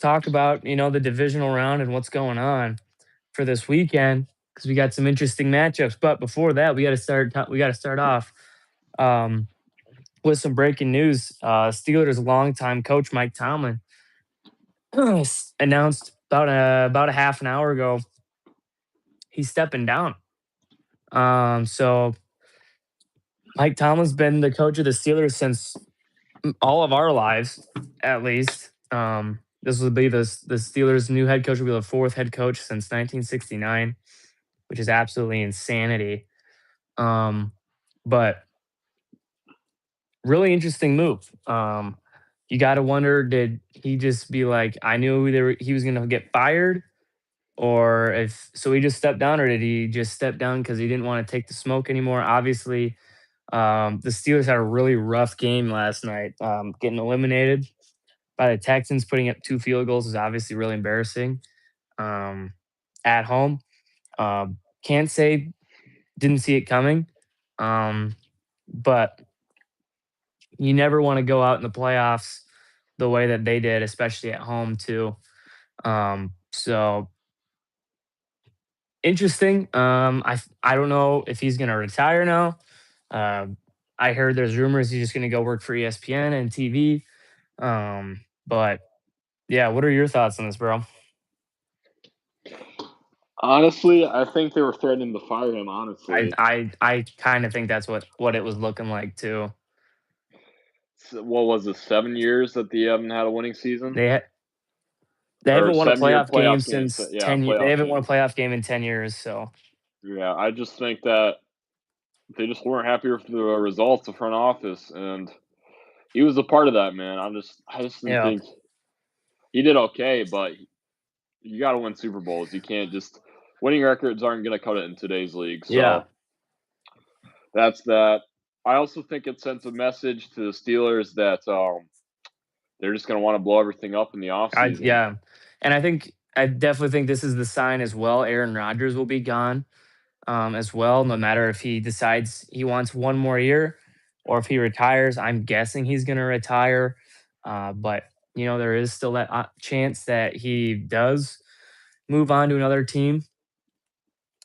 talk about, the divisional round and what's going on for this weekend because we got some interesting matchups. But before that, we got to start off um, with some breaking news. Steelers longtime coach Mike Tomlin announced about a half an hour ago he's stepping down. So Mike Tomlin's been the coach of the Steelers since all of our lives, at least. This will be the Steelers' new head coach. Will be the fourth head coach since 1969, which is absolutely insanity. Um, but really interesting move. You got to wonder, did he just be like, I knew he was going to get fired, or if so, he just stepped down, or did he just step down because he didn't want to take the smoke anymore? Obviously, the Steelers had a really rough game last night, getting eliminated by the Texans. Putting up two field goals is obviously really embarrassing um, at home. Can't say didn't see it coming, um, but you never want to go out in the playoffs the way that they did, especially at home too. So interesting. I don't know if he's going to retire now. Um, I heard there's rumors he's just going to go work for ESPN and TV. But yeah, what are your thoughts on this, bro? Honestly, I think they were threatening to fire him. I Honestly, I I kind of think that's what it was looking like too. what was it? 7 years that they haven't had a winning season, They ha- they or haven't won a 7 year playoff game playoff games? since Yeah, 10 years. They playoff haven't won a games. playoff game in 10 years. So Yeah, I just think that they just weren't happy with the results of front office, and he was a part of that. Man, I just didn't yeah, think he did okay, but you got to win Super Bowls. You can't just winning records aren't going to cut it in today's league. yeah. So that's that. I also think it sends a message to the Steelers that they're just going to want to blow everything up in the offseason. Yeah, and I definitely think this is the sign as well. Aaron Rodgers will be gone as well. No matter if he decides he wants one more year or if he retires. I'm guessing he's going to retire, but there is still that chance that he does move on to another team.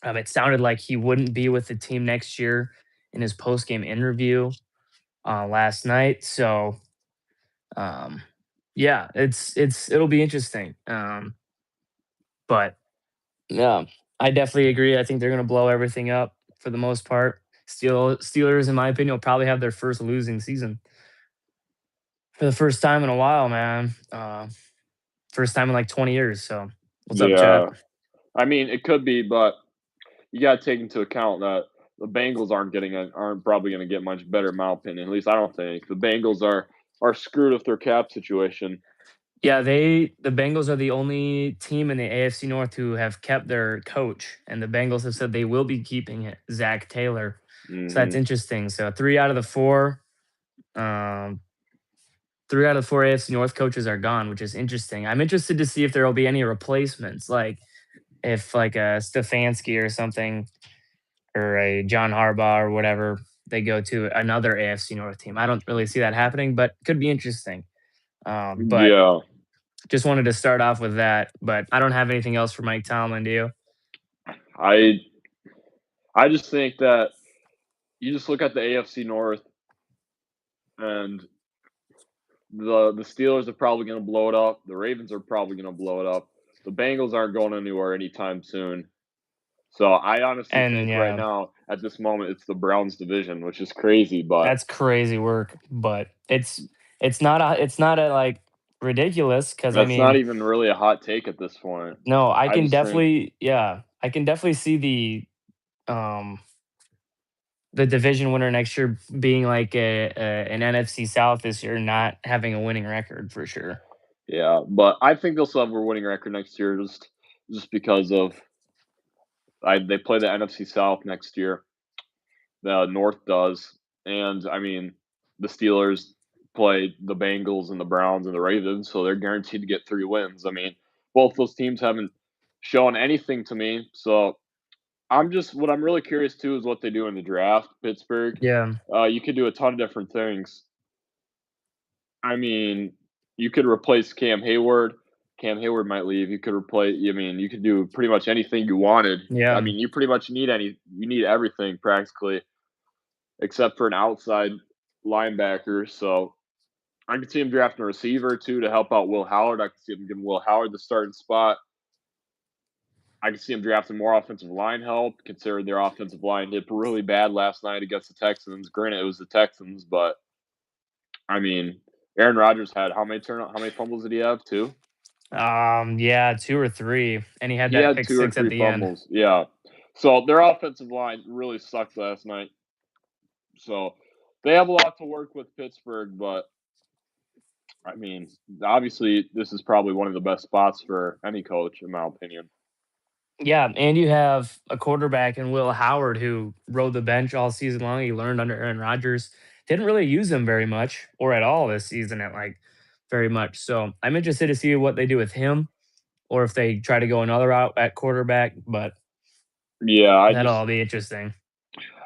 It sounded like he wouldn't be with the team next year in his post game interview last night. So um, yeah, it'll be interesting. But yeah, I definitely agree. I think they're going to blow everything up for the most part. Steelers, in my opinion, will probably have their first losing season for the first time in a while, man. First time in like 20 years. So, what's up, chat? Yeah, I mean it could be, but you got to take into account that the Bengals aren't probably going to get much better, in my opinion. At least I don't think the Bengals are screwed with their cap situation. Yeah, the Bengals are the only team in the AFC North who have kept their coach, and the Bengals have said they will be keeping it, Zach Taylor. So that's Hmm. interesting. So um, 3 out of the 4 AFC North coaches are gone, which is interesting. I'm interested to see if there will be any replacements, like if like a Stefanski or something, or a John Harbaugh or whatever, they go to another AFC North team. I don't really see that happening, but could be interesting. But Yeah, just wanted to start off with that. But I don't have anything else for Mike Tomlin. Do you? I I just think that you just look at the AFC North, and the Steelers are probably going to blow it up. The Ravens are probably going to blow it up. The Bengals aren't going anywhere anytime soon. So I honestly And think right yeah, now at this moment it's the Browns division, which is crazy, but that's crazy work, but it's not a like ridiculous because I that's not mean, even really a hot take at this point. no, I I can just think, definitely yeah, I can definitely see um the division winner next year being like an NFC South this year, not having a winning record for sure. yeah, but I think they'll still have a winning record next year, just because of they play the NFC South next year. The North does, and I mean the Steelers play the Bengals and the Browns and the Ravens, so they're guaranteed to get 3 wins. I mean, both those teams haven't shown anything to me, so what I'm really curious too is what they do in the draft. Pittsburgh, Yeah. you could do a ton of different things. I mean, you could replace Cam Hayward. Cam Hayward might leave. You could replace. I mean, you could do pretty much anything you wanted. I Yeah. mean, you pretty much you need everything practically, except for an outside linebacker. So I could see him drafting a receiver too to help out Will Howard. I could see him giving Will Howard the starting spot. I could see him drafting more offensive line help, considering their offensive line did really bad last night against the Texans. Granted, it was the Texans, but I mean, Aaron Rodgers had how many fumbles did he have? 2? Yeah, 2 or 3, and he had He that had pick 2 or 6 at 3 the end. fumbles. Yeah. So their offensive line really sucked last night. So they have a lot to work with Pittsburgh, but I mean, obviously this is probably one of the best spots for any coach in my opinion. Yeah, and you have a quarterback in Will Howard who rode the bench all season long. He learned under Aaron Rodgers. Didn't really use him very much or at all this season at like very much. So I'm interested to see what they do with him or if they try to go another route at quarterback, but Yeah, that'll all be interesting.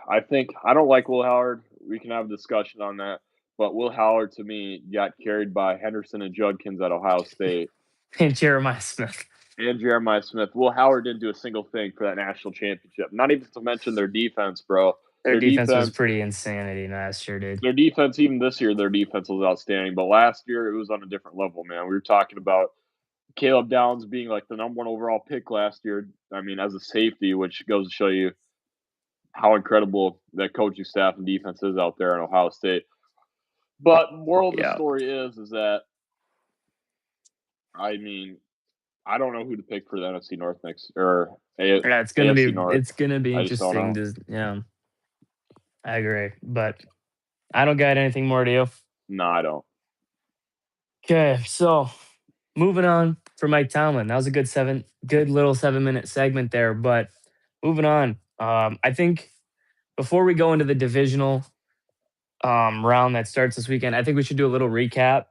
I think I don't like Will Howard. We can have a discussion on that. But Will Howard to me got carried by Henderson and Judkins at Ohio State And Jeremiah Smith. and Jeremiah Smith. Will Howard didn't do a single thing for that national championship. Not even to mention their defense, bro. Their Their defense was defense, pretty insanity last year, dude. their defense, even this year, their defense was outstanding. But last year, it was on a different level, man. We were talking about Caleb Downs being like the number one overall pick last year. I mean, as a safety, which goes to show you how incredible that coaching staff and defense is out there in Ohio State. But moral of the Yeah. story is that I mean I don't know who to pick for the NFC North next or Yeah, AFC North. it's gonna be I just don't interesting know. to yeah, I agree. But I don't got anything more to you. No, I don't. Okay, so moving on for Mike Tomlin. That was a good little 7-minute segment there. But moving on, I think before we go into the divisional round that starts this weekend, I think we should do a little recap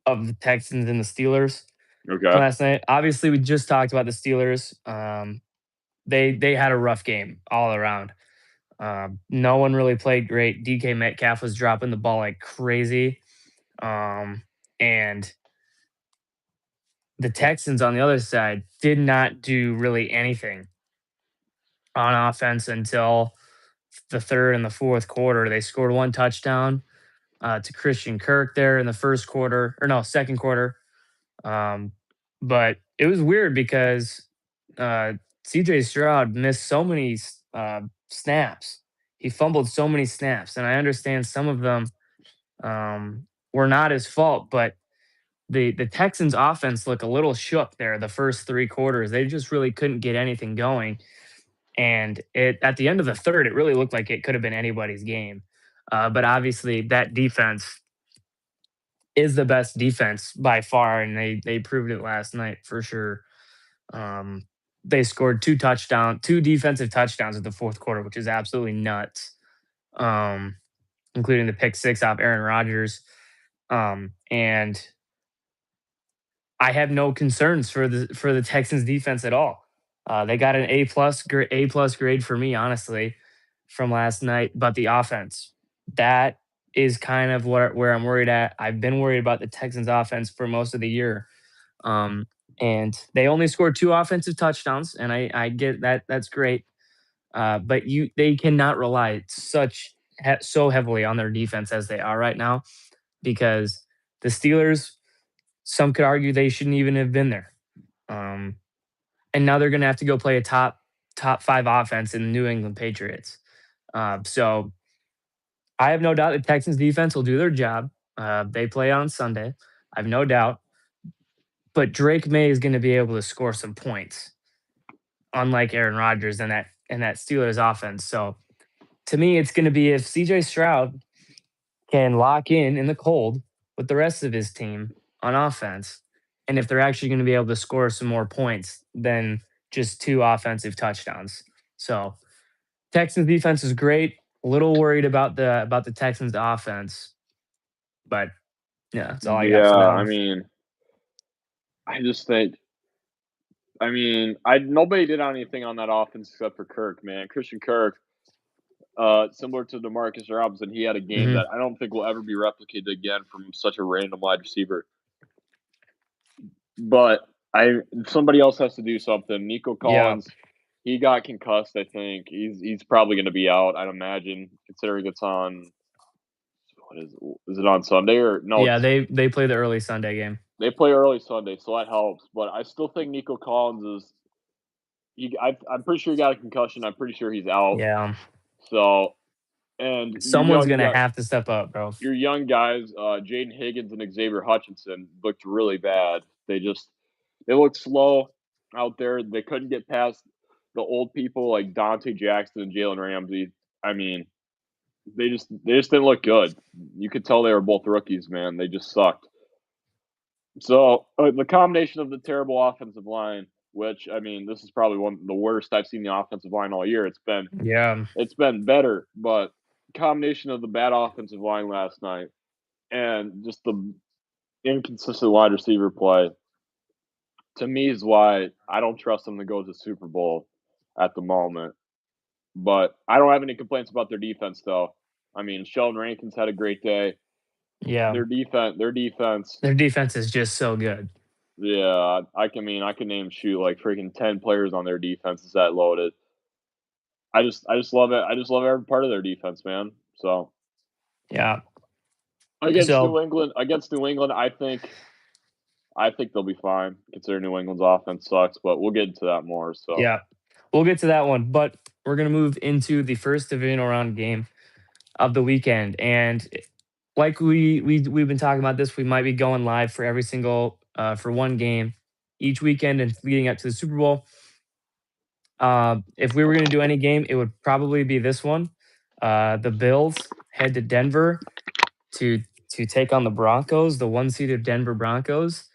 of the Texans and the Steelers from Okay. last night. Obviously, we just talked about the Steelers. They had a rough game all around. No one really played great. DK Metcalf was dropping the ball like crazy. And the Texans on the other side did not do really anything on offense until the third and the fourth quarter. They scored one touchdown to Christian Kirk there in the first quarter, or no, second quarter. Um, but it was weird because CJ Stroud missed so many snaps. He fumbled so many snaps, and I understand some of them were not his fault, but the Texans offense looked a little shook there the first 3 quarters. They just really couldn't get anything going. And it at the end of the third, it really looked like it could have been anybody's game. But obviously that defense is the best defense by far, and they proved it last night for sure. Um, they scored 2 defensive touchdowns in the fourth quarter, which is absolutely nuts. Um, including the pick six off Aaron Rodgers. And I have no concerns for the Texans defense at all. They got an A plus grade for me, honestly, from last night. But the offense, that is kind of where I'm worried at. I've been worried about the Texans offense for most of the year. Um, and they only scored 2 offensive touchdowns, and I get that that's great. But they cannot rely so heavily on their defense as they are right now because the Steelers, some could argue they shouldn't even have been there. Um, and now they're going to have to go play a top 5 offense in the New England Patriots. So I have no doubt the Texans defense will do their job. They play on Sunday. I have no doubt. But Drake May is going to be able to score some points, unlike Aaron Rodgers and that Steelers offense. So to me, it's going to be if CJ Stroud can lock in the cold with the rest of his team on offense, and if they're actually going to be able to score some more points than just 2 offensive touchdowns. So Texans defense is great. A little worried about the Texans offense, but yeah, that's all I got Yeah, for that I one. mean, I just think I nobody did anything on that offense except for Kirk, man. Christian Kirk, similar to DeMarcus Robinson, he had a game Hmm. that I don't think will ever be replicated again from such a random wide receiver. but I somebody else has to do something. Nico Yeah. Collins, he got concussed, I think. He's probably gonna be out, I'd imagine, considering it's on what is it on Sunday or no, Yeah, it's they play the early Sunday game. they play early Sunday, so that helps. But I still think Nico Collins is I'm pretty sure he got a concussion. I'm pretty sure he's out. Yeah. So and Someone's gonna have to step up, bro. your young guys, Jaden Higgins and Xavier Hutchinson looked really bad. They looked slow out there. They couldn't get past the old people like Dante Jackson and Jalen Ramsey. I mean, they just didn't look good. You could tell they were both rookies, man. They just sucked. So the combination of the terrible offensive line, which I mean, this is probably one of the worst I've seen the offensive line all year. Yeah. It's been better, but combination of the bad offensive line last night and just the inconsistent wide receiver play to me is why I don't trust them to go to the Super Bowl at the moment. But I don't have any complaints about their defense, though. I mean, Sheldon Rankins had a great day. Yeah. Their defense, Their defense is just so good. yeah, I can name shoot like freaking 10 players on their defense is that loaded. I just love it. I just love every part of their defense, man. So Yeah. against So, New England, I think they'll be fine considering New England's offense sucks, but we'll get into that more. So yeah, we'll get to that one, but we're gonna move into the first divisional round game of the weekend, and like we've been talking about this, we might be going live for every single for one game each weekend and leading up to the Super Bowl. If we were gonna do any game, it would probably be this one. The Bills head to Denver to to take on the Broncos, the one seeded Denver Broncos.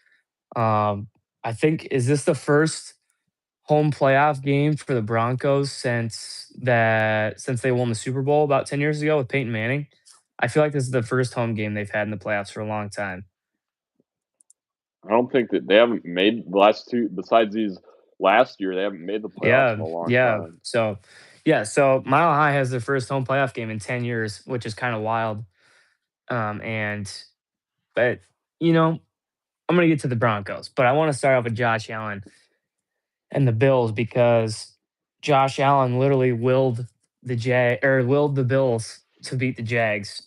Um, I think is this the first home playoff game for the Broncos since they won the Super Bowl about 10 years ago with Peyton Manning? I feel like this is the first home game they've had in the playoffs for a long time. I don't think that they haven't made the last two besides these last year. They haven't made the playoffs Yeah, in a long yeah. time. So Mile High has their first home playoff game in 10 years, which is kind of wild. And but you know, I'm gonna get to the Broncos, but I want to start off with Josh Allen and the Bills because Josh Allen literally willed the Bills to beat the Jags.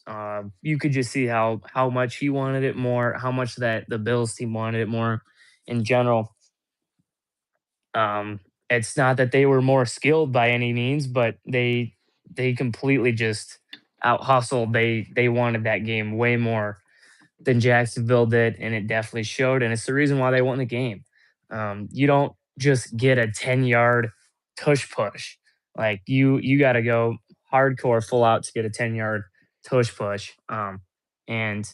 You could just see how much he wanted it more, how much that the Bills team wanted it more in general. Um, it's not that they were more skilled by any means, but they completely just out hustled. They wanted that game way more than Jacksonville did, and it definitely showed. And it's the reason why they won the game. You don't just get a 10-yard tush push. Like you got to go hardcore full out to get a 10-yard tush push. And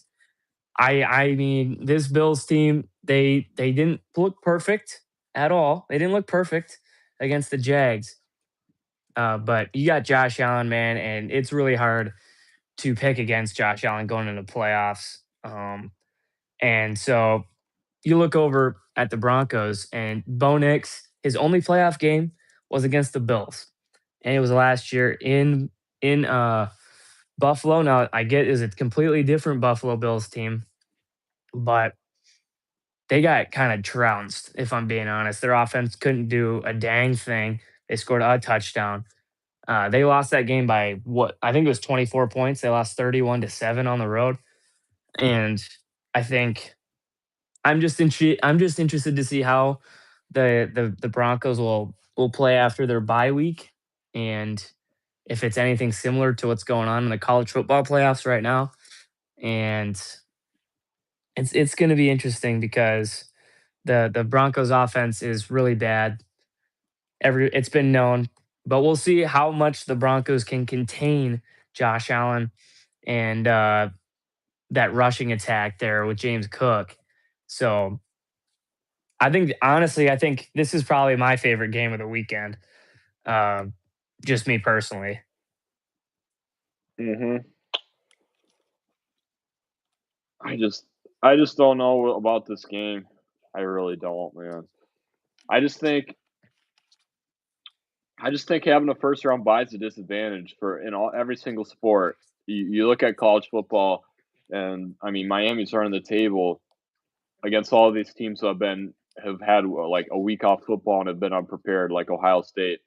I mean this Bills team they didn't look perfect at all. They didn't look perfect against the Jags. But you got Josh Allen, man, and it's really hard to pick against Josh Allen going into playoffs. And so you look over at the Broncos, and Bo Nix, his only playoff game was against the Bills, and it was last year in Buffalo. Now I get is a completely different Buffalo Bills team, but they got kind of trounced. If I'm being honest, their offense couldn't do a dang thing. They scored a touchdown. They lost that game by what I think it was 24 points. They lost 31-7 on the road, and I think I'm just interested to see how the Broncos will play after their bye week, and if it's anything similar to what's going on in the college football playoffs right now. And it's going to be interesting because the Broncos offense is really bad. It's been known, but we'll see how much the Broncos can contain Josh Allen and that rushing attack there with James Cook. So I think this is probably my favorite game of the weekend. Um, just me personally. hmm I just I just don't know about this game. I really don't, man. I just think I just think having a first round bye is a disadvantage for in all every single sport. You look at college football, and I mean Miami's running the table. against all of these teams who have had like a week off football and have been unprepared, like Ohio State.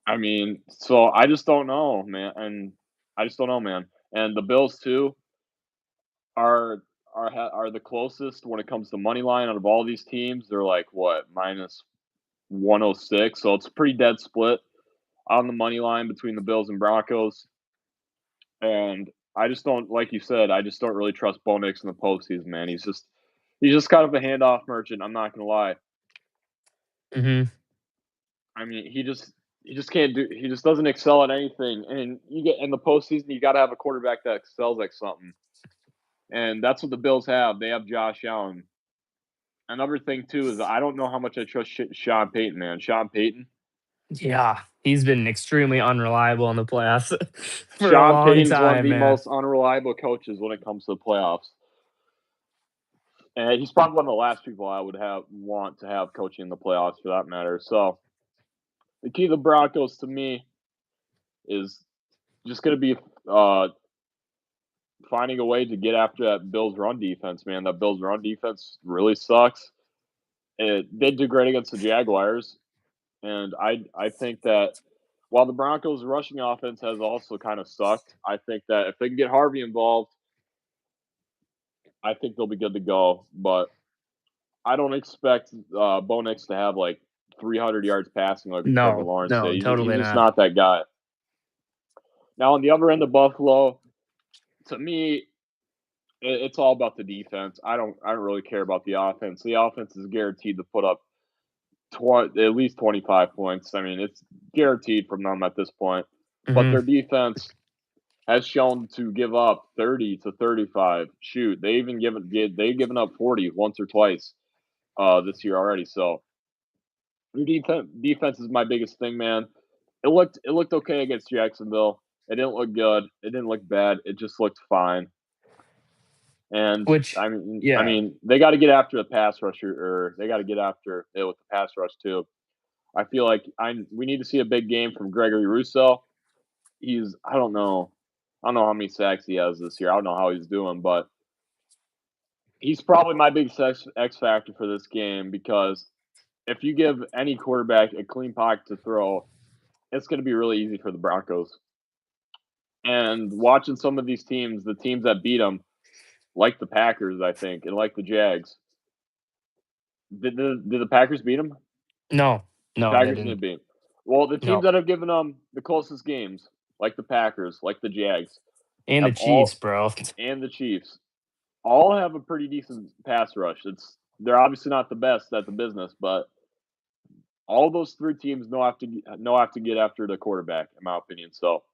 I mean, so I just don't know, man, and I just don't know, man. And the Bills too are are the closest when it comes to money line out of all these teams. They're like what minus 106, so it's a pretty dead split on the money line between the Bills and Broncos. And I just don't, like you said, I just don't really trust Bo Nix in the postseason, man. He's just kind of a handoff merchant. I'm not gonna lie. Hmm. I mean, he just can't do. He just doesn't excel at anything. And you get in the postseason, you got to have a quarterback that excels at something. And that's what the Bills have. They have Josh Allen. Another thing too is I don't know how much I trust Sean Payton, man. Sean Payton. Yeah, he's been extremely unreliable in the playoffs for a Sean long Payton's one of time, the man. most unreliable coaches when it comes to the playoffs. And he's probably one of the last people I would have want to have coaching in the playoffs for that matter. So the key to the Broncos to me is just going to be uh, finding a way to get after that Bills run defense, man. That Bills run defense really sucks. It did do great against the Jaguars, and I think that while the Broncos' rushing offense has also kind of sucked, I think that if they can get Harvey involved, I think they'll be good to go. But I don't expect Bo Nix to have like 300 yards passing like Trevor No, Lawrence no, did. He's totally just not. not that guy. Now on the other end of Buffalo, to me, it's all about the defense. I don't really care about the offense. The offense is guaranteed to put up at least 25 points. I mean, it's guaranteed from them at this point. But Hmm. their defense has shown to give up 30 to 35. Shoot, they've given up 40 once or twice this year already. So your defense is my biggest thing, man. It looked okay against Jacksonville. It didn't look good. It didn't look bad. It just looked fine. And Which, I yeah, mean, they got to get after the pass rusher, or they got to get after it with the pass rush too. I feel like we need to see a big game from Gregory Rousseau. I don't know how many sacks he has this year. I don't know how he's doing, but he's probably my biggest X factor for this game because if you give any quarterback a clean pocket to throw, it's going to be really easy for the Broncos. And watching some of these teams, the teams that beat them, like the Packers, I think, and like the Jags. Did the Packers beat them? no, The no, they Packers didn't. didn't beat 'em. Well, the teams No, that have given them the closest games, like the Packers, like the Jags, and the have Chiefs, all bro. and the Chiefs, all have a pretty decent pass rush. They're obviously not the best at the business, but all those three teams know have to get after the quarterback, in my opinion. So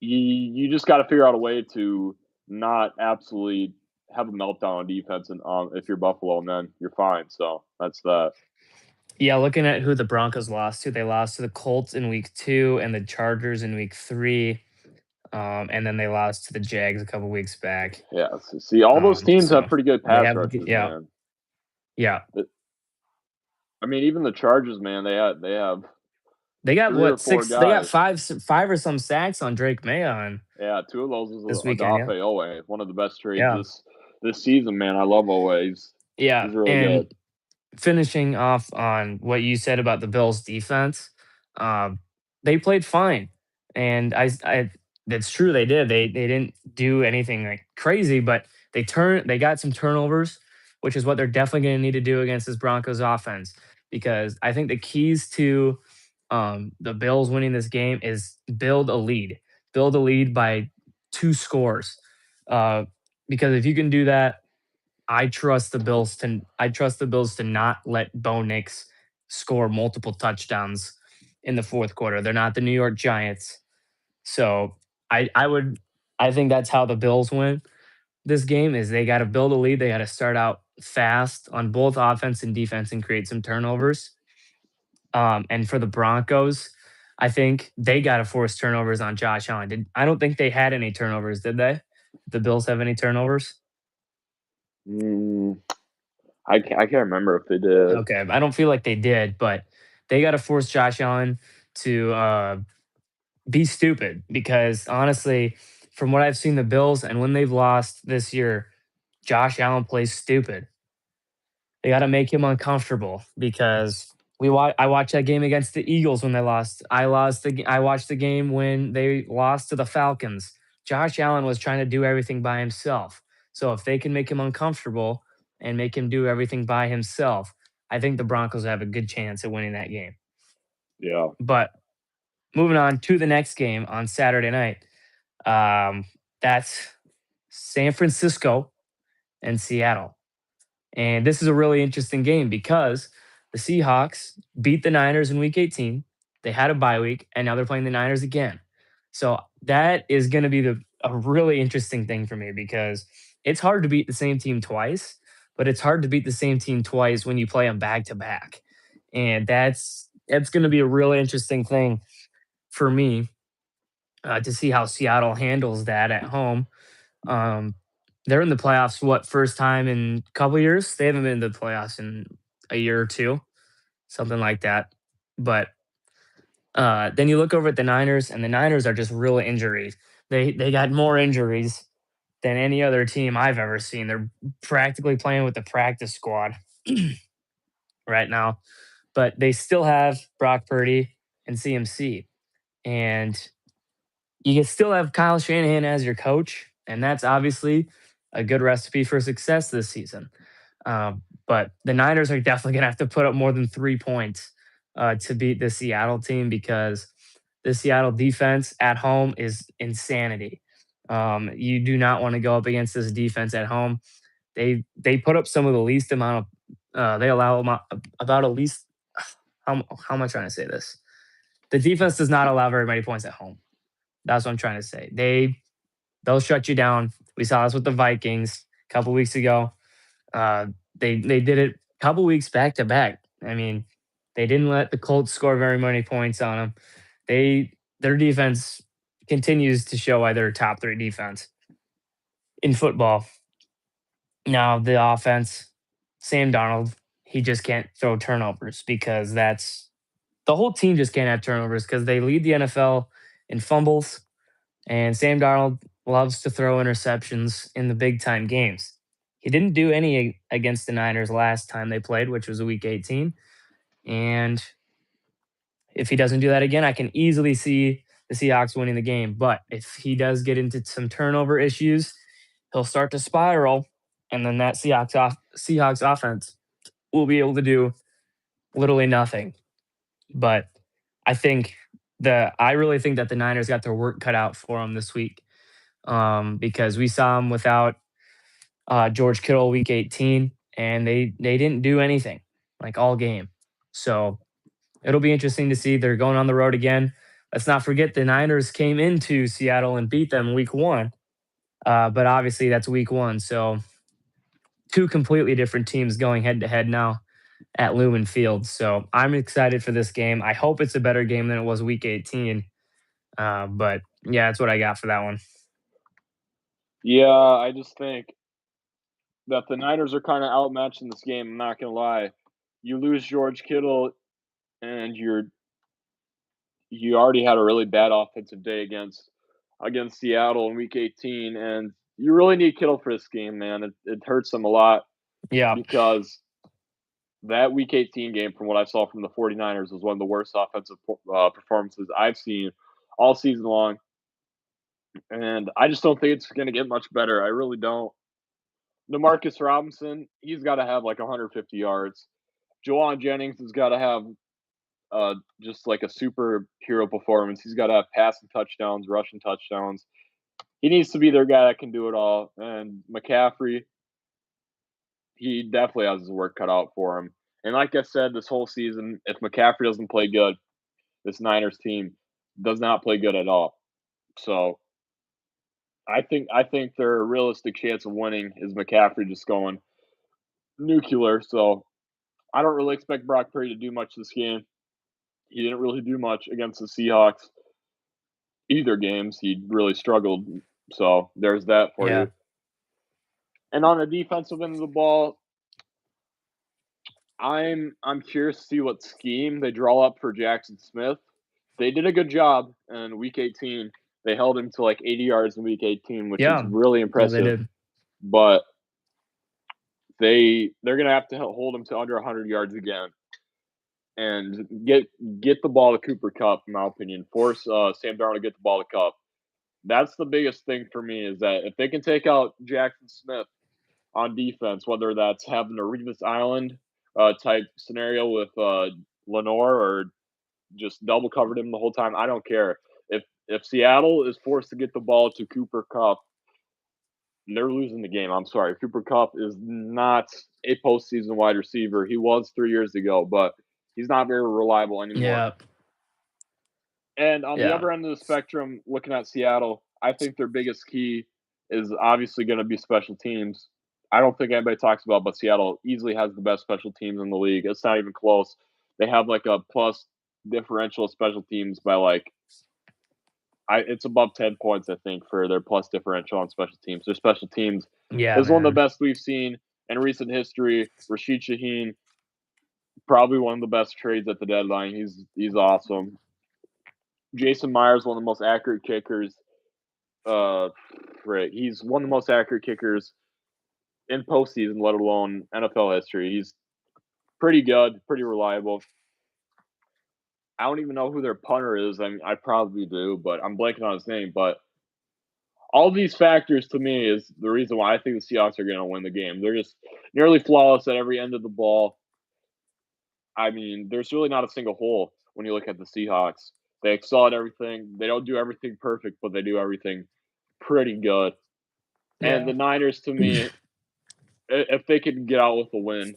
you just got to figure out a way to not absolutely have a meltdown on defense, and if you're Buffalo, and then you're fine. So that's that. Yeah, looking at who the Broncos lost to, they lost to the Colts in week 2 and the Chargers in week 3. And then they lost to the Jags a couple weeks back. Yeah. See, all those teams have So pretty good they pass have, rushes, yeah, man. yeah. I mean, even the Chargers, man, they have They got 3 or what 4 6? They got guys. five or some sacks on Drake May on Yeah, 2 of those was this weekend. Yeah, Odafe Owe, one of the best trades yeah, this season, man. I love Owe. yeah. He's really good. And finishing off on what you said about the Bills' defense, um, they played fine, and that's true. They did. They didn't do anything like crazy, but they got some turnovers, which is what they're definitely going to need to do against this Broncos offense. Because I think the keys to the Bills winning this game is build a lead by 2 scores. Uh, because if you can do that, I trust the Bills to not let Bo Nix score multiple touchdowns in the fourth quarter. They're not the New York Giants. So I would I think that's how the Bills win this game is they got to build a lead. They got to start out fast on both offense and defense and create some turnovers. And for the Broncos, I think they got to force turnovers on Josh Allen. I don't think they had any turnovers, did they? The Bills have any turnovers? Mm, I can't remember if they did. Okay, I don't feel like they did, but they got to force Josh Allen to be stupid because honestly, from what I've seen the Bills and when they've lost this year, Josh Allen plays stupid. They got to make him uncomfortable because I watched that game against the Eagles when they lost. I watched the game when they lost to the Falcons. Josh Allen was trying to do everything by himself. So if they can make him uncomfortable and make him do everything by himself, I think the Broncos have a good chance at winning that game. Yeah. But moving on to the next game on Saturday night, that's San Francisco and Seattle. And this is a really interesting game because the Seahawks beat the Niners in week 18. They had a bye week, and now they're playing the Niners again. So that is going to be a really interesting thing for me because it's hard to beat the same team twice, but it's hard to beat the same team twice when you play them back to back. And that's going to be a really interesting thing for me to see how Seattle handles that at home. um, they're in the playoffs. What, first time in a couple years? They haven't been in the playoffs in a year or two, something like that. But then you look over at the Niners, and the Niners are just real injuries. They got more injuries than any other team I've ever seen. They're practically playing with the practice squad right now, but they still have Brock Purdy and CMC, and you can still have Kyle Shanahan as your coach, and that's obviously a good recipe for success this season. But the Niners are definitely going to have to put up more than 3 points to beat the Seattle team because the Seattle defense at home is insanity. You do not want to go up against this defense at home. They put up some of the least amount of they allow about at least how am I trying to say this? The defense does not allow very many points at home. That's what I'm trying to say. They'll shut you down. We saw this with the Vikings a couple weeks ago. They did it a couple weeks back to back. I mean, they didn't let the Colts score very many points on them. Their defense continues to show why they're a top three defense in football. Now the offense, Sam Darnold, he just can't throw turnovers because that's the whole team just can't have turnovers because they lead the NFL in fumbles. And Sam Darnold loves to throw interceptions in the big time games. He didn't do any against the Niners last time they played, which was week 18. And if he doesn't do that again, I can easily see the Seahawks winning the game. But if he does get into some turnover issues, he'll start to spiral. And then that Seahawks offense will be able to do literally nothing. But I really think that the Niners got their work cut out for them this week because we saw them without George Kittle week 18, and they didn't do anything like all game. So it'll be interesting to see. They're going on the road again. Let's not forget the Niners came into Seattle and beat them week one, but obviously that's week one. So two completely different teams going head to head now at Lumen Field. So I'm excited for this game. I hope it's a better game than it was week 18. But yeah, that's what I got for that one. Yeah, I just think that the Niners are kind of outmatched in this game. I'm not gonna lie. You lose George Kittle, and you already had a really bad offensive day against Seattle in Week 18, and you really need Kittle for this game, man. It hurts them a lot Yeah. because that Week 18 game, from what I saw from the 49ers, was one of the worst offensive performances I've seen all season long, and I just don't think it's going to get much better. I really don't. Demarcus Robinson, he's got to have like 150 yards. Jawan Jennings has got to have just like a superhero performance. He's got to have passing touchdowns, rushing touchdowns. He needs to be their guy that can do it all. And McCaffrey, he definitely has his work cut out for him. And like I said, this whole season, if McCaffrey doesn't play good, this Niners team does not play good at all. So I think their realistic chance of winning is McCaffrey just going nuclear. So I don't really expect Brock Purdy to do much this game. He didn't really do much against the Seahawks either games. He really struggled. So there's that for Yeah. you. And on the defensive end of the ball, I'm curious to see what scheme they draw up for Jackson Smith. They did a good job in week 18. They held him to like 80 yards in week 18, which is Yeah. really Yeah, they impressive. did. But they're gonna have to hold him to under 100 yards again, and get the ball to Cooper Kupp, in my opinion. Force Sam Darnold to get the ball to Kupp. That's the biggest thing for me is that if they can take out Jackson Smith on defense, whether that's having a Revis Island type scenario with Lenore or just double covered him the whole time, I don't care. If Seattle is forced to get the ball to Cooper Kupp, they're losing the game. I'm sorry. Cooper Kupp is not a postseason wide receiver. He was 3 years ago, but he's not very reliable anymore. Yeah. And on the Yeah. other end of the spectrum, looking at Seattle, I think their biggest key is obviously going to be special teams. I don't think anybody talks about, but Seattle easily has the best special teams in the league. It's not even close. They have like a plus differential of special teams by like it's above 10 points, I think, for their plus differential on special teams. Their special teams Yeah, is one of the man. best we've seen in recent history. Rashid Shaheen, probably one of the best trades at the deadline. He's awesome. Jason Myers, one of the most accurate kickers. Right, he's one of the most accurate kickers in postseason, let alone NFL history. He's pretty good, pretty reliable. I don't even know who their punter is. I mean, I probably do, but I'm blanking on his name. But all these factors to me is the reason why I think the Seahawks are going to win the game. They're just nearly flawless at every end of the ball. I mean, there's really not a single hole when you look at the Seahawks. They excel at everything. They don't do everything perfect, but they do everything pretty good. And Yeah. the Niners, to me, if they could get out with a win,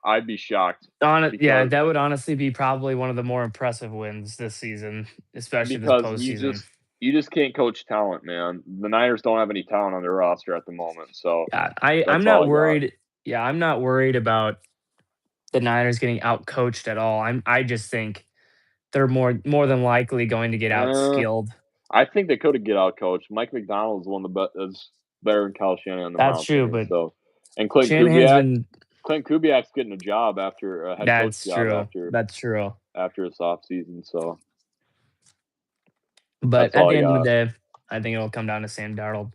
I'd be shocked Yeah, because that would honestly be probably one of the more impressive wins this season, especially this because postseason. you just can't coach talent, man. The Niners don't have any talent on their roster at the moment, so Yeah, I'm that's all not I got. worried. Yeah, I'm not worried about the Niners getting outcoached at all. I just think they're more than likely going to get Uh, outskilled. I think they could have get out coached. Mike McDonald is one of the best, is better than Kyle Shanahan in my That's true, opinion. but So, and Shanahan's been Clint Kubiak's getting a job after a head coach that's job true. That's true. after his off season. So But that's at all the I end of the got. day, I think it'll come down to Sam Darnold.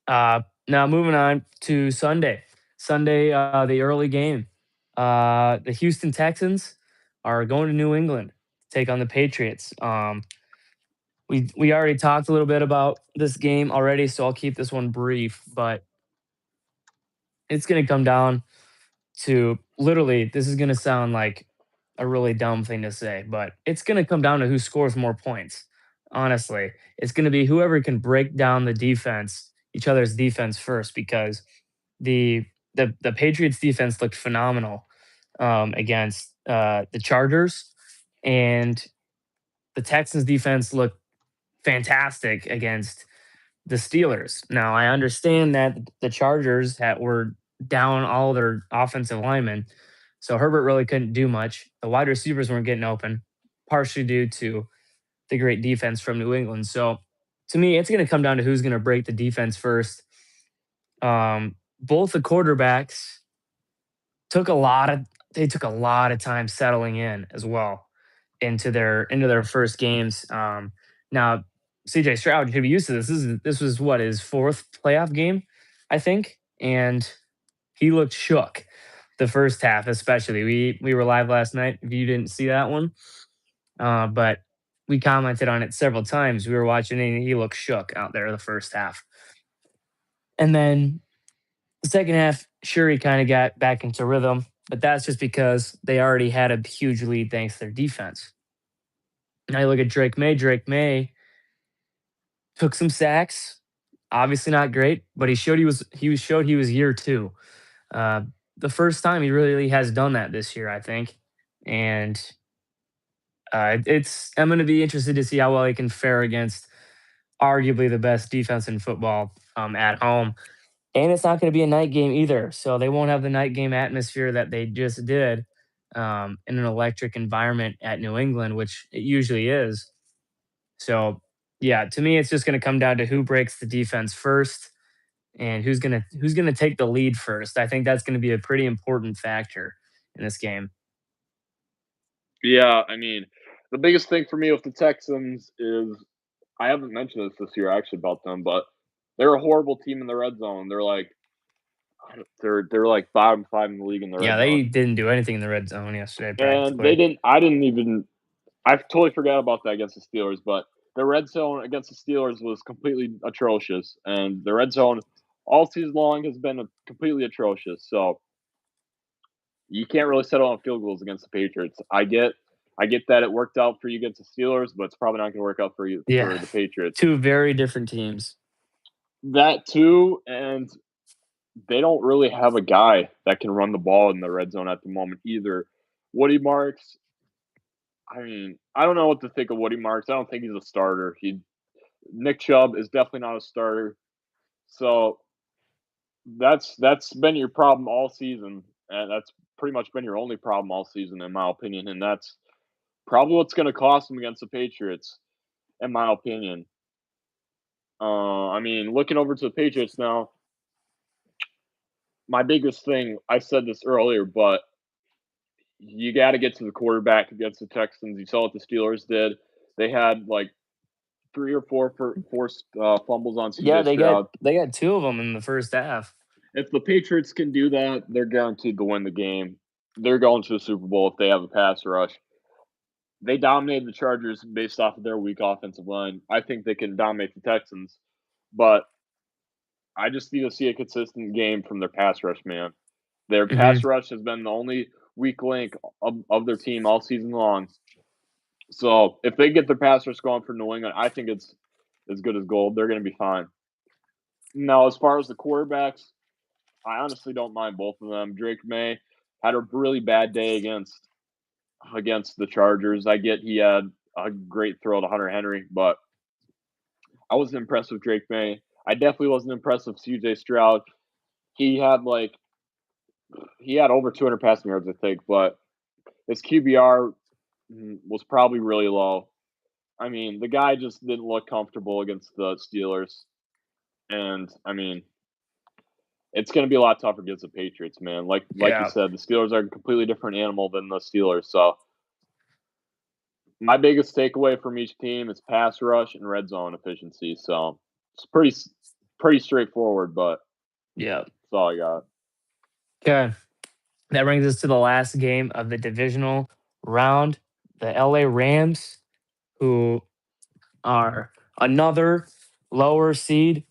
Now moving on to Sunday. Sunday, the early game. The Houston Texans are going to New England to take on the Patriots. We already talked a little bit about this game already, so I'll keep this one brief. But it's going to come down to literally. This is going to sound like a really dumb thing to say, but it's going to come down to who scores more points. Honestly, it's going to be whoever can break down the defense, each other's defense first, because the the Patriots defense looked phenomenal against the Chargers, and the Texans defense looked fantastic against the Steelers. Now I understand that the Chargers were down all their offensive linemen, so Herbert really couldn't do much. The wide receivers weren't getting open, partially due to the great defense from New England. So to me, it's going to come down to who's going to break the defense first. Both the quarterbacks took a lot of they took a lot of time settling in as well into their first games. Now CJ Stroud should be used to this. This was what his fourth playoff game, I think, and he looked shook the first half, especially. We were live last night. If you didn't see that one, but we commented on it several times. We were watching it and he looked shook out there the first half, and then the second half, sure, he kind of got back into rhythm, but that's just because they already had a huge lead thanks to their defense. Now you look at Drake May. Drake May took some sacks. Obviously not great, but he was year two. Uh, the first time he really has done that this year, I think, and it's I'm going to be interested to see how well he can fare against arguably the best defense in football at home. And it's not going to be a night game either, so they won't have the night game atmosphere that they just did in an electric environment at New England, which it usually is. So, yeah, to me, it's just going to come down to who breaks the defense first and who's gonna take the lead first. I think that's going to be a pretty important factor in this game. Yeah, I mean, the biggest thing for me with the Texans is I haven't mentioned this year actually about them, but they're a horrible team in the red zone. They're like they're like bottom 5 in the league in the Yeah, red they zone, didn't do anything in the red zone yesterday and they practically. didn't. I didn't even. I totally forgot about that against the Steelers, but the red zone against the Steelers was completely atrocious, and the red zone all season long has been completely atrocious. So you can't really settle on field goals against the Patriots. I get that it worked out for you against the Steelers, but it's probably not going to work out for you for Yeah. the Patriots. Two very different teams. That too, and they don't really have a guy that can run the ball in the red zone at the moment either. Woody Marks, I mean, I don't know what to think of Woody Marks. I don't think he's a starter. He Nick Chubb is definitely not a starter. So that's been your problem all season, and that's pretty much been your only problem all season, in my opinion. And that's probably what's going to cost them against the Patriots, in my opinion. I mean, looking over to the Patriots now, my biggest thing, I said this earlier, but you got to get to the quarterback against the Texans. You saw what the Steelers did. They had like three or four for forced fumbles on Yeah, CJ Stroud. they got two of them in the first half. If the Patriots can do that, they're guaranteed to win the game. They're going to the Super Bowl if they have a pass rush. They dominated the Chargers based off of their weak offensive line. I think they can dominate the Texans, but I just need to see a consistent game from their pass rush, man. Their Hmm. pass rush has been the only weak link of their team all season long. So if they get their pass rush going for New England, I think it's as good as gold. They're going to be fine. Now, as far as the quarterbacks, I honestly don't mind both of them. Drake May had a really bad day against the Chargers. I get he had a great throw to Hunter Henry, but I wasn't impressed with Drake May. I definitely wasn't impressed with CJ Stroud. He had like he had over 200 passing yards, I think, but his QBR was probably really low. I mean, the guy just didn't look comfortable against the Steelers, and I mean, it's going to be a lot tougher against the Patriots, man. Like you Yeah. said, the Steelers are a completely different animal than the Steelers. So my biggest takeaway from each team is pass rush and red zone efficiency. So it's pretty straightforward, but Yeah. that's all I got. Okay. That brings us to the last game of the divisional round. The LA Rams, who are another lower seed,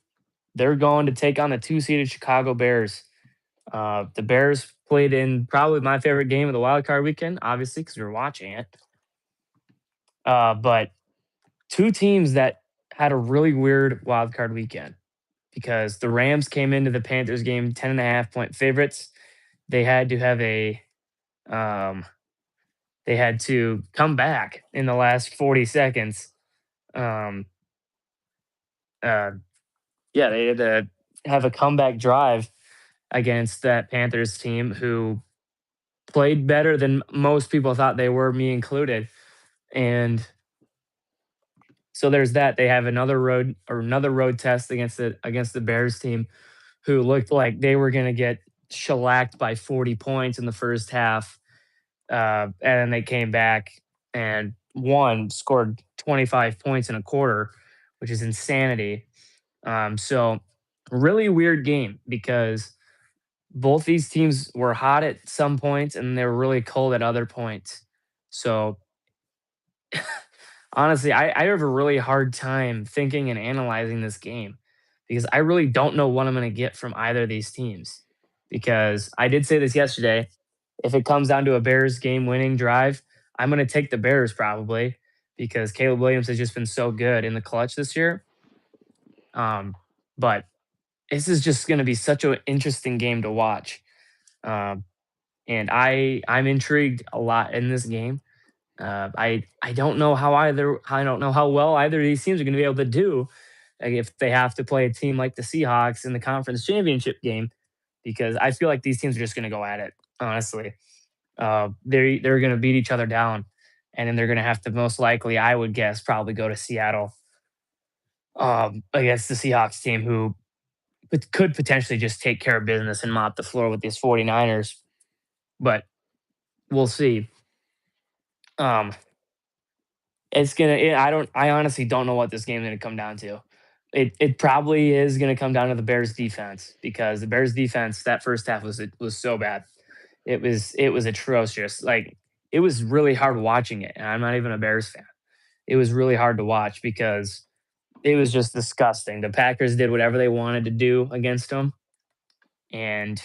they're going to take on the two-seeded Chicago Bears. The Bears played in probably my favorite game of the wild card weekend, obviously, because we were watching it. But two teams that had a really weird wild card weekend because the Rams came into the Panthers game 10.5 point favorites. They had to have a um, they had to come back in the last 40 seconds. Um, uh, yeah, they had to have a comeback drive against that Panthers team who played better than most people thought they were, me included. And so there's that. They have another road test against the Bears team who looked like they were going to get shellacked by 40 points in the first half. And then they came back and scored 25 points in a quarter, which is insanity. So really weird game because both these teams were hot at some points and they were really cold at other points. So honestly, I have a really hard time thinking and analyzing this game because I really don't know what I'm going to get from either of these teams. Because I did say this yesterday. If it comes down to a Bears game winning drive, I'm going to take the Bears probably because Caleb Williams has just been so good in the clutch this year. Um, but this is just going to be such an interesting game to watch. Um, and I'm intrigued a lot in this game. I don't know how I don't know how well either of these teams are going to be able to do, like, if they have to play a team like the Seahawks in the conference championship game, because I feel like these teams are just going to go at it. Honestly, they're going to beat each other down, and then they're going to have to most likely, I would guess, probably go to Seattle against the Seahawks team, who could potentially just take care of business and mop the floor with these 49ers. But we'll see. Um, It's gonna. I honestly don't know what this game's gonna come down to It probably is going to come down to the Bears defense because the Bears defense that first half was so bad. It was atrocious. Like it was really hard watching it, and I'm not even a Bears fan. It was really hard to watch because it was just disgusting. The Packers did whatever they wanted to do against them, and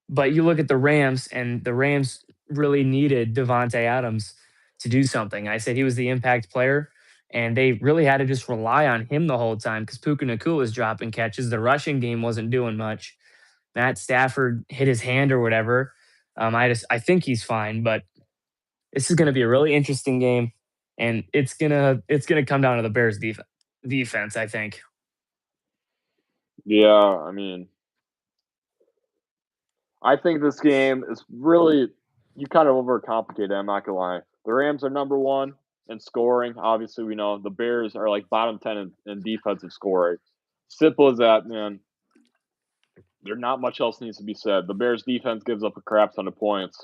but you look at the Rams, and the Rams really needed Devontae Adams to do something. I said he was the impact player, and they really had to just rely on him the whole time because Puka Nakua was dropping catches. The rushing game wasn't doing much. Matt Stafford hit his hand or whatever. I think he's fine, but this is going to be a really interesting game, and it's gonna come down to the Bears defense. I think. Yeah, I mean, I think this game is really you kind of overcomplicate it. I'm not gonna lie. The Rams are number one in scoring. Obviously, we know the Bears are like bottom 10 in defensive scoring. Simple as that, man. There not much else needs to be said. The Bears defense gives up a crap ton of points,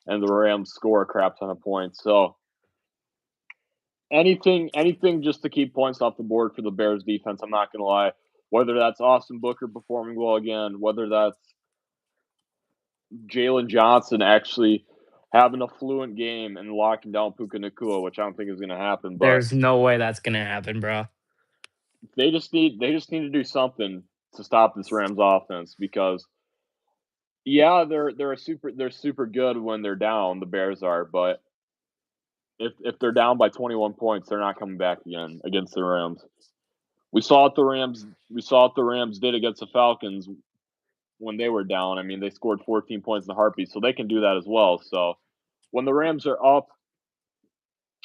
and the Rams score a crap ton of points. So anything just to keep points off the board for the Bears defense. I'm not gonna lie. Whether that's Austin Booker performing well again, whether that's Jalen Johnson actually having a fluent game and locking down Puka Nakua, which I don't think is going to happen. But There's no way that's gonna happen, bro. they just need to do something to stop this Rams offense because yeah, they're super good when they're down. The Bears are, but if they're down by 21 points, they're not coming back again against the Rams. We saw what the Rams did against the Falcons when they were down. I mean, they scored 14 points in a heartbeat, so they can do that as well. So when the Rams are up,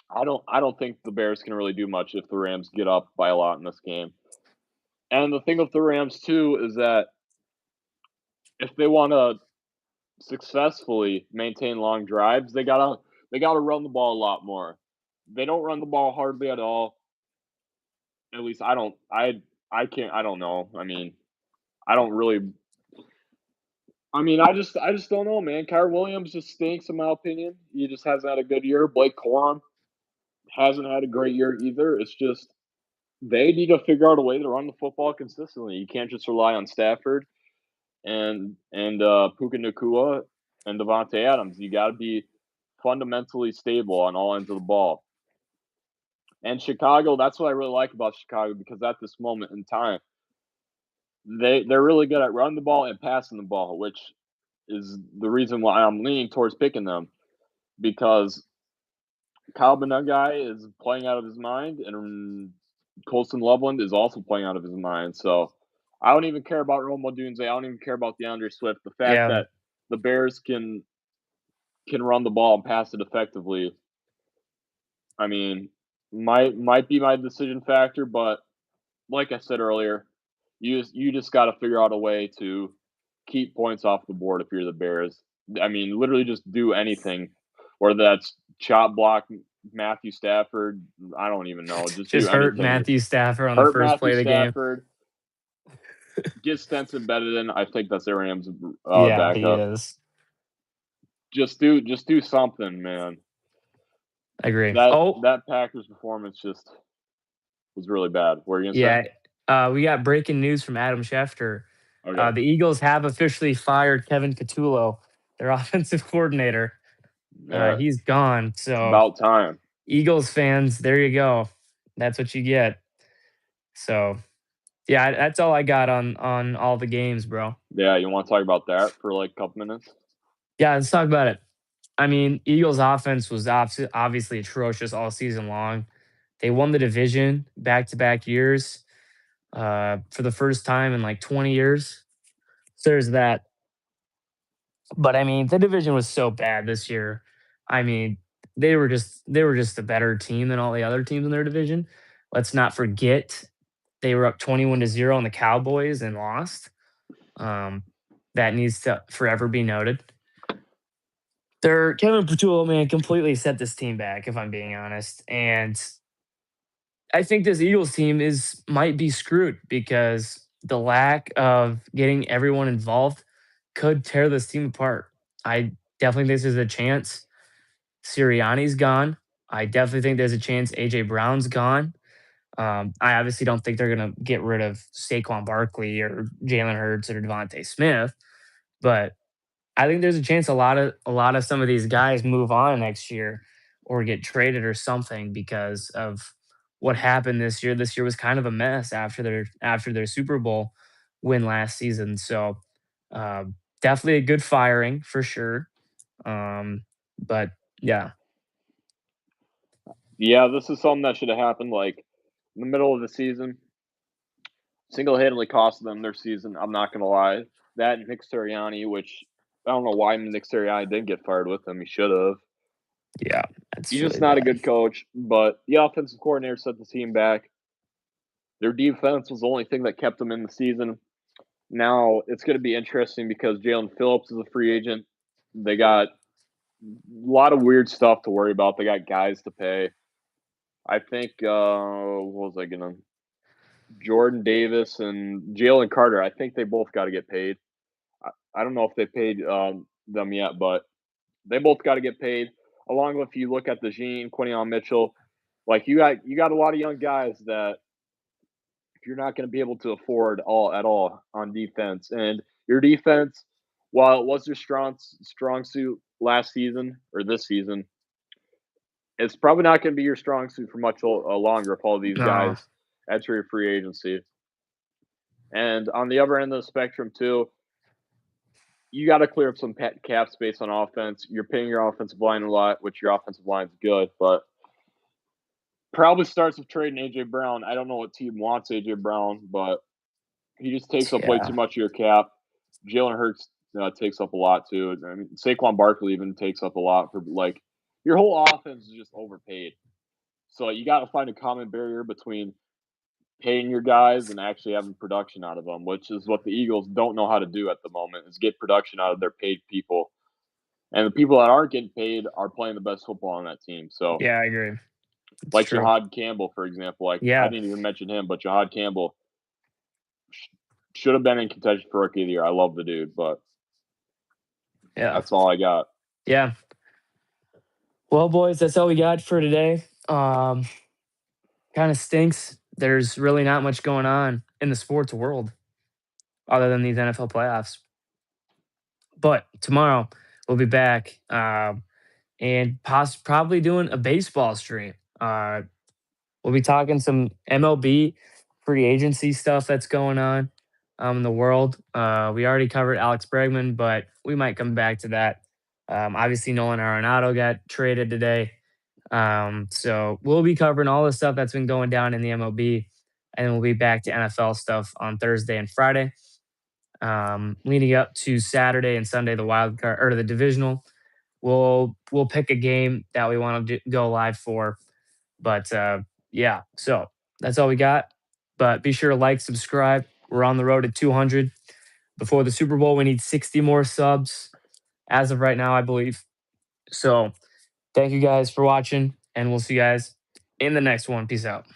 I don't think the Bears can really do much if the Rams get up by a lot in this game. And the thing with the Rams too is that if they want to successfully maintain long drives, they gotta run the ball a lot more. They don't run the ball hardly at all. At least I don't. I can't. I don't know. I mean, I don't really. I mean, I just don't know, man. Kyrie Williams just stinks in my opinion. He just hasn't had a good year. Blake Corum hasn't had a great year either. It's just they need to figure out a way to run the football consistently. You can't just rely on Stafford and Puka Nakua and Devontae Adams. You got to be fundamentally stable on all ends of the ball. And Chicago, that's what I really like about Chicago because at this moment in time, they're really good at running the ball and passing the ball, which is the reason why I'm leaning towards picking them because Kyle Guy is playing out of his mind, and Colson Loveland is also playing out of his mind. So I don't even care about Rome Odunze. I don't even care about DeAndre Swift. The fact Yeah, that the Bears can run the ball and pass it effectively, I mean, might be my decision factor. But like I said earlier, you just got to figure out a way to keep points off the board if you're the Bears. I mean, literally just do anything, whether that's chop block Matthew Stafford. I don't even know. Just do just hurt anything. Matthew Stafford on the Hurt first Matthew play of the game. Stafford. Get Stenson bedded in. I think that's their Rams Yeah, he backup. is. Just do something, man. I agree. That Oh, that Packers performance just was really bad. What are you gonna say? yeah. We got breaking news from Adam Schefter. Okay. The Eagles have officially fired Kevin Catullo, their offensive coordinator. Yeah. He's gone. It's So, about time. Eagles fans, there you go. That's what you get. So, yeah, that's all I got on all the games, bro. Yeah, you want to talk about that for like a couple minutes? Yeah, let's talk about it. I mean, Eagles offense was obviously atrocious all season long. They won the division back to back years for the first time in like 20 years. So there's that. But I mean, the division was so bad this year. I mean, they were just a better team than all the other teams in their division. Let's not forget they were up 21-0 on the Cowboys and lost. Um, that needs to forever be noted. Their Kevin Patullo, man, completely set this team back, if I'm being honest. And I think this Eagles team is might be screwed because the lack of getting everyone involved could tear this team apart. I definitely think there's a chance Sirianni's gone. I definitely think there's a chance AJ Brown's gone. I obviously don't think they're going to get rid of Saquon Barkley or Jalen Hurts or Devontae Smith, but I think there's a chance a lot of some of these guys move on next year or get traded or something because of what happened this year. This year was kind of a mess after their Super Bowl win last season. So uh, definitely a good firing for sure. But yeah, Yeah, this is something that should have happened like in the middle of the season. Single-handedly cost them their season. I'm not gonna lie. That and Nick Sirianni, which I don't know why Nick Sirianni didn't get fired with him. He should have. yeah, it's He's just really not a bad. good coach. But the offensive coordinator set the team back. Their defense was the only thing that kept them in the season. Now it's going to be interesting because Jalen Phillips is a free agent. They got a lot of weird stuff to worry about. They got guys to pay. I think what was I gonna? Jordan Davis and Jalen Carter. I think they both got to get paid. I don't know if they paid them yet, but they both got to get paid. Along with, if you look at the Gene, Quinion Mitchell, like you got a lot of young guys that you're not going to be able to afford all at all on defense. And your defense, while it was your strong suit last season or this season, it's probably not going to be your strong suit for much longer if all these No, guys enter your free agency. And on the other end of the spectrum too, you got to clear up some cap space on offense. You're paying your offensive line a lot, which your offensive line's good, but probably starts with trading AJ Brown. I don't know what team wants AJ Brown, but he just takes up way too yeah, much of your cap. Jalen Hurts takes up a lot too. I mean, Saquon Barkley even takes up a lot for like your whole offense is just overpaid. So you got to find a common barrier between paying your guys and actually having production out of them, which is what the Eagles don't know how to do at the moment. Is get production out of their paid people, and the people that aren't getting paid are playing the best football on that team. So, yeah, I agree. It's like true. Jahad Campbell, for example, like I Yeah, didn't even mention him, but Jahad Campbell should have been in contention for Rookie of the Year. I love the dude, but yeah, that's all I got. yeah. Well, boys, that's all we got for today. Kind of stinks. There's really not much going on in the sports world other than these NFL playoffs. But tomorrow we'll be back and probably doing a baseball stream. We'll be talking some MLB free agency stuff that's going on in the world. We already covered Alex Bregman, but we might come back to that. Obviously, Nolan Arenado got traded today. So we'll be covering all the stuff that's been going down in the MLB, and then we'll be back to NFL stuff on Thursday and Friday. Leading up to Saturday and Sunday, the wild card or the divisional, we'll pick a game that we want to go live for. But yeah, so that's all we got. But be sure to like, subscribe. We're on the road to 200. Before the Super Bowl, we need 60 more subs as of right now, I believe. So thank you guys for watching, and we'll see you guys in the next one. Peace out.